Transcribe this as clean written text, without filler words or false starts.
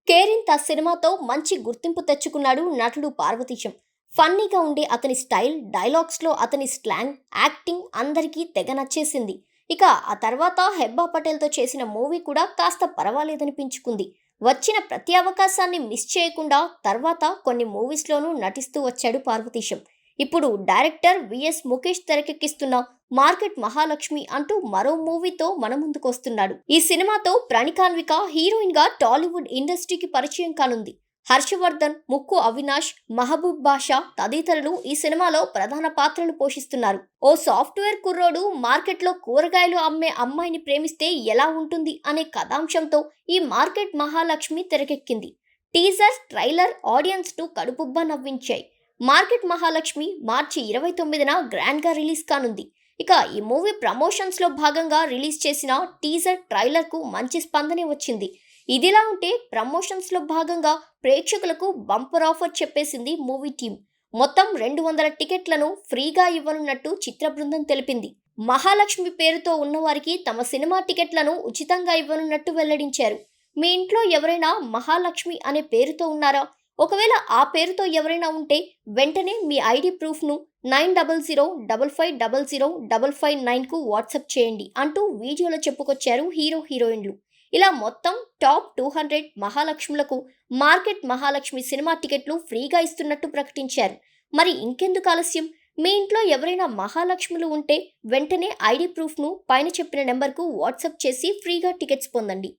కేరింత సినిమాతో మంచి గుర్తింపు తెచ్చుకున్నాడు నటుడు పార్వతీశం. ఫన్నీగా ఉండే అతని స్టైల్, డైలాగ్స్లో అతని స్లాంగ్, యాక్టింగ్ అందరికీ తెగ నచ్చేసింది. ఇక ఆ తర్వాత హెబ్బా పటేల్తో చేసిన మూవీ కూడా కాస్త పర్వాలేదనిపించుకుంది. వచ్చిన ప్రతి అవకాశాన్ని మిస్ చేయకుండా తర్వాత కొన్ని మూవీస్లోనూ నటిస్తూ వచ్చాడు పార్వతీశం. ఇప్పుడు డైరెక్టర్ విఎస్ ముఖేష్ తెరకెక్కిస్తున్న మార్కెట్ మహాలక్ష్మి అంటూ మరో మూవీతో మన ముందుకొస్తున్నాడు. ఈ సినిమాతో ప్రణికాన్విక హీరోయిన్ గా టాలీవుడ్ ఇండస్ట్రీకి పరిచయం కానుంది. హర్షవర్ధన్, ముక్కు అవినాష్, మహబూబ్ బాషా తదితరులు ఈ సినిమాలో ప్రధాన పాత్రలు పోషిస్తున్నారు. ఓ సాఫ్ట్వేర్ కుర్రోడు మార్కెట్లో కూరగాయలు అమ్మే అమ్మాయిని ప్రేమిస్తే ఎలా ఉంటుంది అనే కథాంశంతో ఈ మార్కెట్ మహాలక్ష్మి తెరకెక్కింది. టీజర్, ట్రైలర్ ఆడియన్స్ ను కడుపుబ్బా నవ్వించాయి. మార్కెట్ మహాలక్ష్మి మార్చి 29న గ్రాండ్గా రిలీజ్ కానుంది. ఇక ఈ మూవీ ప్రమోషన్స్లో భాగంగా రిలీజ్ చేసిన టీజర్, ట్రైలర్కు మంచి స్పందనే వచ్చింది. ఇదిలా ఉంటే ప్రమోషన్స్లో భాగంగా ప్రేక్షకులకు బంపర్ ఆఫర్ చెప్పేసింది మూవీ టీం. మొత్తం 200 టికెట్లను ఫ్రీగా ఇవ్వనున్నట్టు చిత్ర బృందం తెలిపింది. మహాలక్ష్మి పేరుతో ఉన్నవారికి తమ సినిమా టికెట్లను ఉచితంగా ఇవ్వనున్నట్టు వెల్లడించారు. మీ ఇంట్లో ఎవరైనా మహాలక్ష్మి అనే పేరుతో ఉన్నారా? ఒకవేళ ఆ పేరుతో ఎవరైనా ఉంటే వెంటనే మీ ఐడి ప్రూఫ్ను 9005550559కు వాట్సాప్ చేయండి అంటూ వీడియోలో చెప్పుకొచ్చారు హీరోయిన్లు. ఇలా మొత్తం టాప్ 200 మహాలక్ష్ములకు మార్కెట్ మహాలక్ష్మి సినిమా టికెట్లు ఫ్రీగా ఇస్తున్నట్టు ప్రకటించారు. మరి ఇంకెందుకు ఆలస్యం? మీ ఇంట్లో ఎవరైనా మహాలక్ష్ములు ఉంటే వెంటనే ఐడి ప్రూఫ్ను పైన చెప్పిన నెంబర్కు వాట్సాప్ చేసి ఫ్రీగా టికెట్స్ పొందండి.